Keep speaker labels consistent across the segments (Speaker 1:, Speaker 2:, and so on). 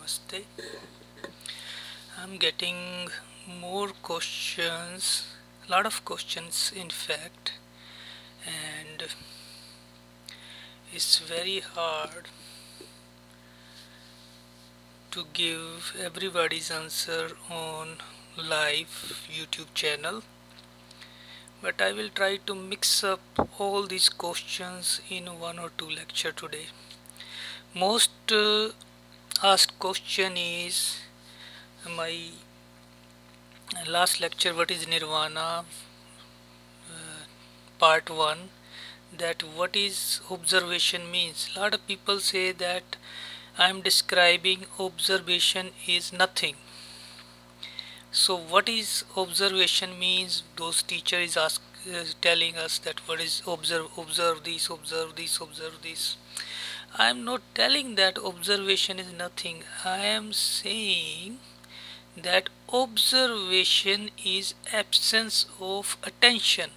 Speaker 1: Namaste. I'm getting more questions, a lot of questions in fact, and it's very hard to give everybody's answer on live YouTube channel, but I will try to mix up all these questions in one or two lecture today. Most asked question is my last lecture, what is nirvana, part 1, that what is observation means. A lot of people say that I am describing observation is nothing. So what is observation means? Those teacher is telling us that what is observe this, observe this, observe this. I am not telling that observation is nothing. I am saying that observation is absence of attention.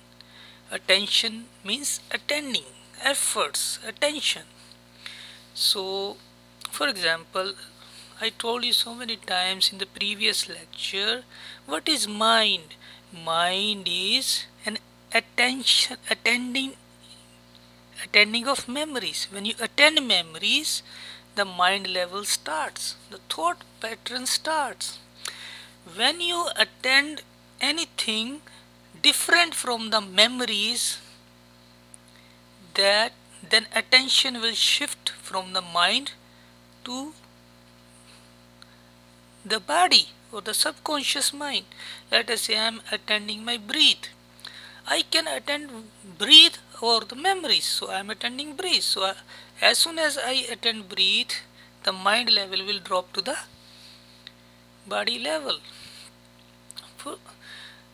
Speaker 1: Attention means attending, efforts, attention. So for example, I told you so many times in the previous lecture, what is mind? Mind is an attending of memories. When you attend memories, the mind level starts, the thought pattern starts. When you attend anything different from the memories, that then attention will shift from the mind to the body or the subconscious mind. Let us say I am attending my breath. I can attend breathe or the memories, so I am attending breathe. So as soon as I attend breathe, the mind level will drop to the body level.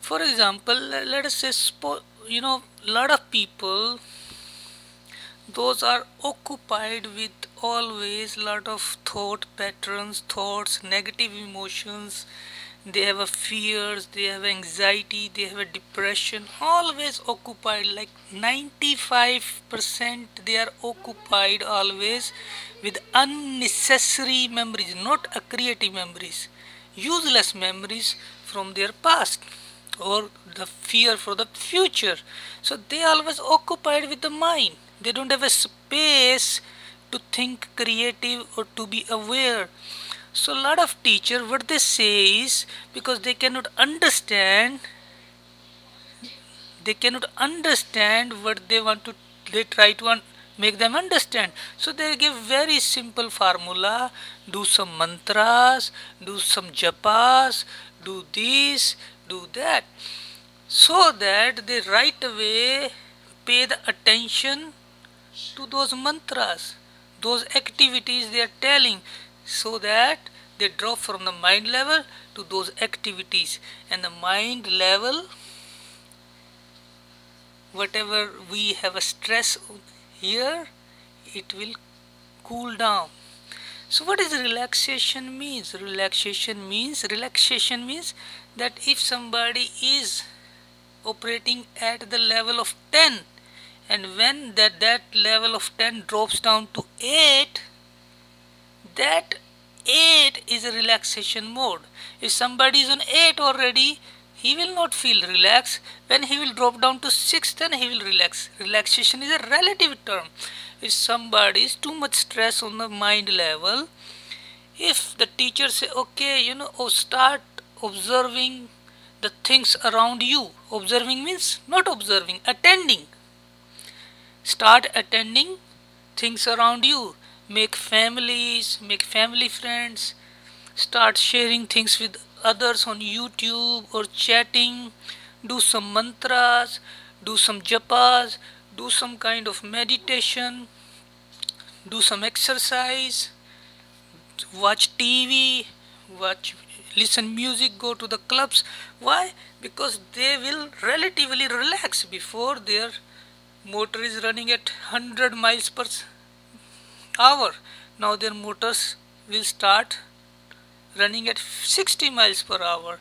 Speaker 1: For example, let us say lot of people, those are occupied with always lot of thought patterns, thoughts, negative emotions. They have a fears, they have anxiety, they have a depression, always occupied. Like 95% they are occupied always with unnecessary memories, not a creative memories, useless memories from their past or the fear for the future. So they always occupied with the mind. They don't have a space to think creative or to be aware. So a lot of teachers, what they say is, because they cannot understand what they try to make them understand. So they give very simple formula: do some mantras, do some japas, do this, do that, so that they right away pay the attention to those mantras, those activities they are telling, so that they drop from the mind level to those activities, and the mind level, whatever we have a stress here, it will cool down. So what is relaxation means? Relaxation means that if somebody is operating at the level of 10, and when that level of 10 drops down to 8, that 8 is a relaxation mode. If somebody is on 8 already, he will not feel relaxed. When he will drop down to 6, then he will relax. Relaxation is a relative term. If somebody is too much stress on the mind level, if the teacher say, okay, start observing the things around you. Observing means not observing, attending. Start attending things around you. Make families, make family friends. Start sharing things with others on YouTube or chatting. Do some mantras, do some japas, do some kind of meditation, do some exercise, watch TV, listen music, go to the clubs. Why? Because they will relatively relax before their motor is running at 100 miles per hour. Now their motors will start running at 60 miles per hour.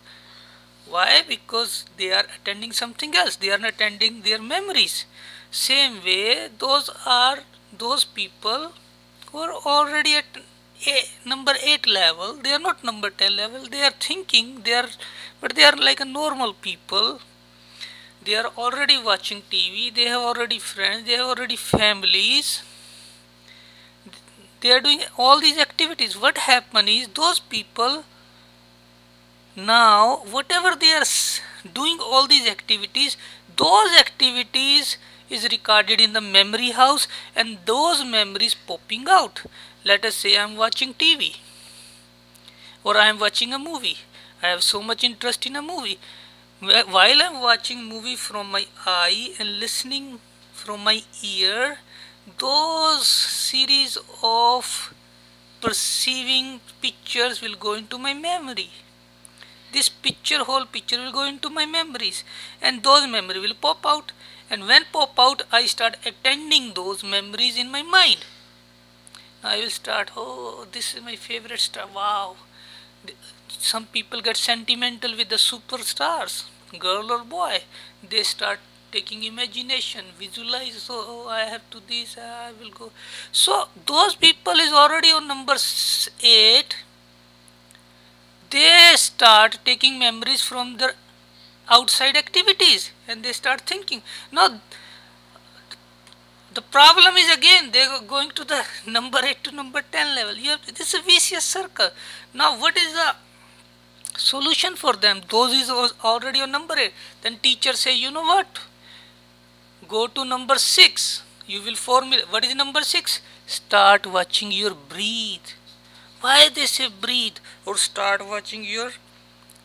Speaker 1: Why? Because they are attending something else. They are not attending their memories. Same way, those are those people who are already number 8 level, they are not number 10 level, they are thinking, but they are like a normal people. They are already watching TV, they have already friends, they have already families, they are doing all these activities. What happen is those people now, whatever they are doing all these activities, those activities is recorded in the memory house, and those memories popping out. Let us say I am watching TV or I am watching a movie. I have so much interest in a movie. While I am watching movie from my eye and listening from my ear, those series of perceiving pictures will go into my memory. This whole picture will go into my memories, and those memories will pop out, and when pop out I start attending those memories in my mind. I will start, oh, this is my favorite star, wow. Some people get sentimental with the superstars, girl or boy. They start taking imagination, visualize, oh, I have to this, I will go. So those people is already on number 8. They start taking memories from their outside activities, and they start thinking. Now the problem is again they are going to the number 8 to number 10 level. This is a vicious circle. Now what is the solution for them? Those is already on number 8. Then teacher say, you know what, go to number 6. You will formulate. What is number 6? Start watching your breathe. Why they say breathe? Or start watching your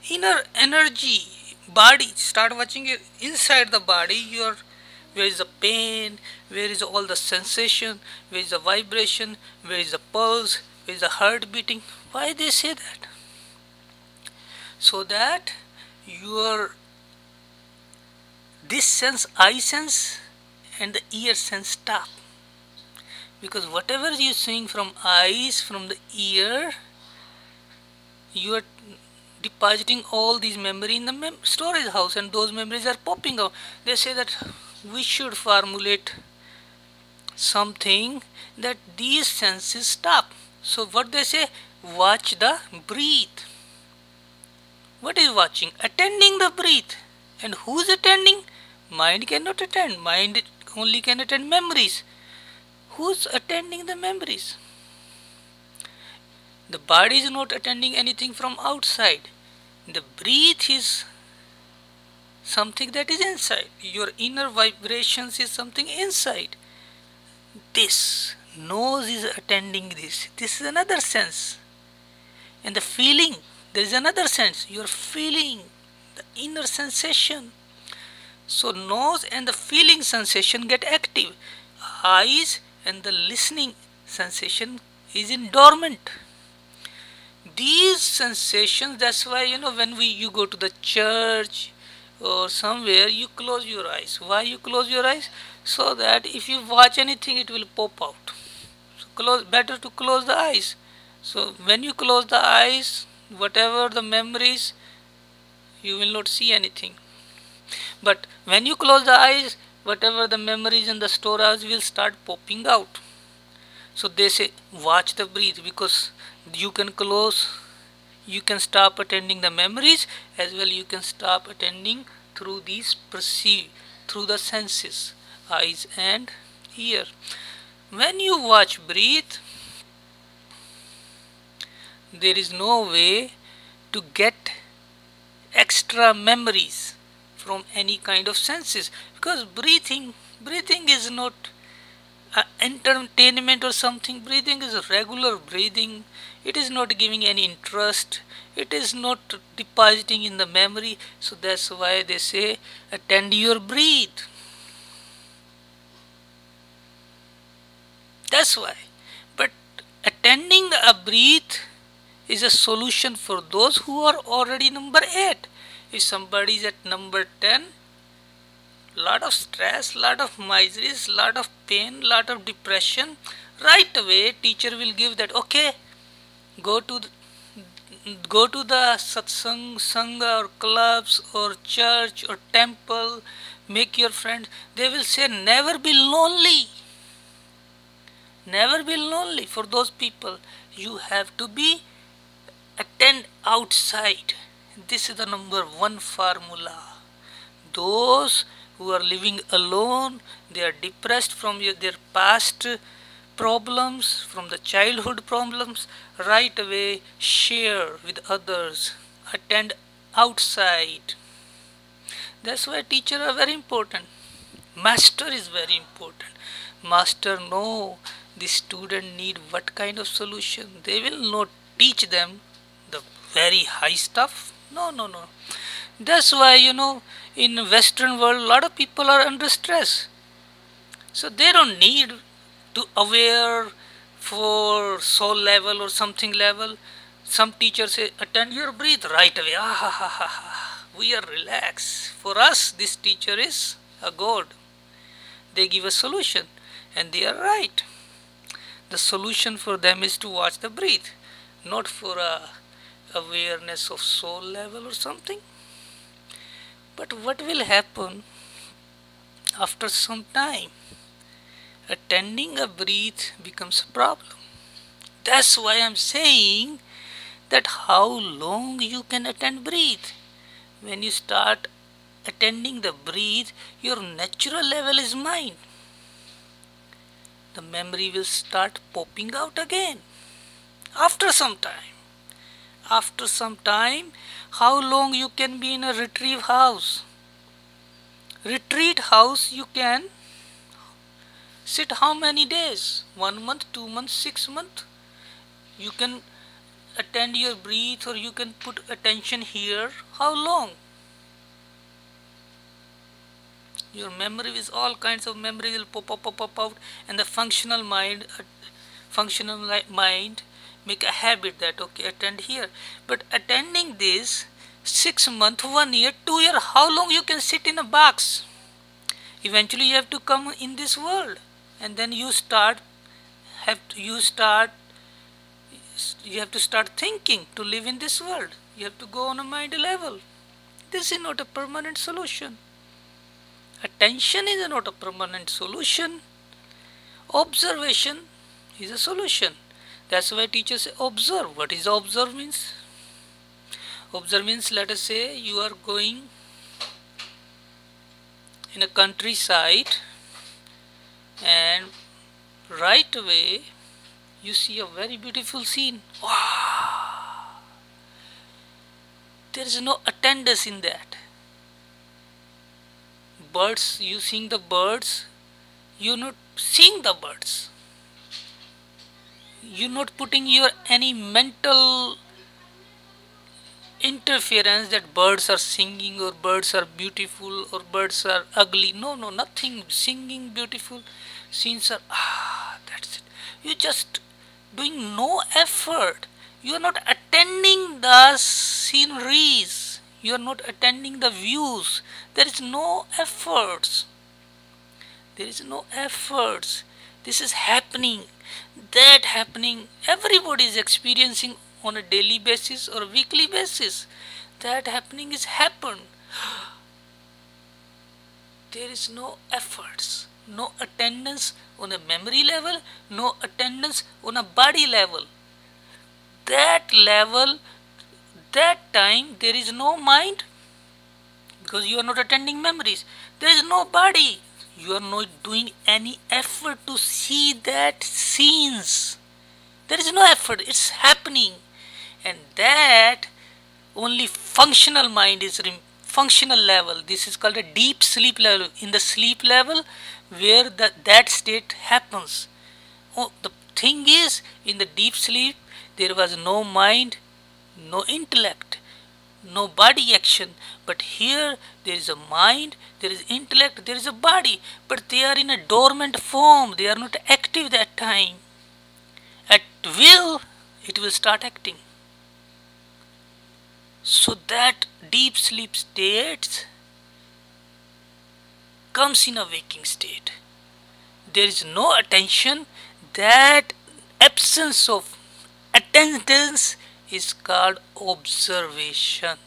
Speaker 1: inner energy, body. Start watching your inside the body, your where is the pain, where is all the sensation, where is the vibration, where is the pulse, where is the heart beating. Why they say that? So that your this sense, eye sense and the ear sense stop. Because whatever you are seeing from eyes, from the ear, you are depositing all these memory in the storage house, and those memories are popping out. They say that we should formulate something that these senses stop. So what they say, watch the breath. What is watching? Attending the breath. And who's attending? Mind cannot attend. Mind only can attend memories. Who's attending the memories? The body is not attending anything from outside. The breath is something that is inside. Your inner vibrations is something inside. This nose is attending this. This is another sense. And the feeling, there is another sense. You are feeling the inner sensation. So nose and the feeling sensation get active. Eyes and the listening sensation is in dormant. These sensations, that's why when you go to the church or somewhere, you close your eyes. Why you close your eyes? So that if you watch anything, it will pop out. So better to close the eyes. So when you close the eyes, whatever the memories, you will not see anything. But when you close the eyes, whatever the memories in the storage will start popping out. So they say watch the breath, because you can close, you can stop attending the memories, as well you can stop attending through these through the senses, eyes and ear. When you watch breathe, there is no way to get extra memories from any kind of senses, because breathing is not entertainment or something. Breathing is regular breathing. It is not giving any interest. It is not depositing in the memory. So that's why they say attend your breath. That's why. But attending a breath is a solution for those who are already number 8. If somebody is at number 10, lot of stress, lot of miseries, lot of pain, lot of depression, right away teacher will give that, okay, go to the satsang, sangha or clubs or church or temple, make your friends. They will say never be lonely. Never be lonely for those people. You have to be attend outside. This is the number one formula. Those who are living alone, they are depressed from their past problems, from the childhood problems. Right away share with others, attend outside. That's why teachers are very important. Master is very important. Master know the student need what kind of solution. They will not teach them the very high stuff. No, no, no. That's why, in Western world, a lot of people are under stress. So they don't need to aware for soul level or something level. Some teachers say, attend your breath right away. Ah, ha, ha, ha, ha. We are relaxed. For us, this teacher is a god. They give a solution and they are right. The solution for them is to watch the breath, not for a awareness of soul level or something. But what will happen after some time? Attending a breath becomes a problem. That's why I'm saying that how long you can attend breath. When you start attending the breath, your natural level is mind. The memory will start popping out again after some time. After some time, how long you can be in a retrieve house? Retreat house you can sit how many days? 1 month, 2 months, 6 months? You can attend your breath or you can put attention here. How long? Your memory is all kinds of memory will pop out, and the functional mind make a habit that okay, attend here. But attending this 6 months, 1 year, 2 year, how long you can sit in a box? Eventually you have to come in this world, and then you have to start thinking to live in this world. You have to go on a mind level. This is not a permanent solution. Attention is not a permanent solution. Observation is a solution. That's why teachers say observe. What is observe means? Observe means, let us say you are going in a countryside and right away you see a very beautiful scene. Wow! There is no attendance in that. Birds, you seeing the birds, you're not seeing the birds. You're not putting your any mental interference that birds are singing or birds are beautiful or birds are ugly. No, nothing. Singing beautiful scenes are that's it. You just doing no effort. You are not attending the sceneries. You are not attending the views. There is no efforts. There is no efforts. This is happening. That happening. Everybody is experiencing on a daily basis or a weekly basis. That happening is happened. There is no efforts. No attendance on a memory level. No attendance on a body level. That level, that time there is no mind because you are not attending memories. There is no body. You are not doing any effort to see that scenes. There is no effort. It's happening. And that only functional mind is functional level. This is called a deep sleep level. In the sleep level where that state happens. The thing is, in the deep sleep there was no mind, no intellect, no body action. But here there is a mind, there is intellect, there is a body, but they are in a dormant form. They are not active that time. At will, it will start acting. So that deep sleep state comes in a waking state. There is no attention. That absence of attendance is called observation.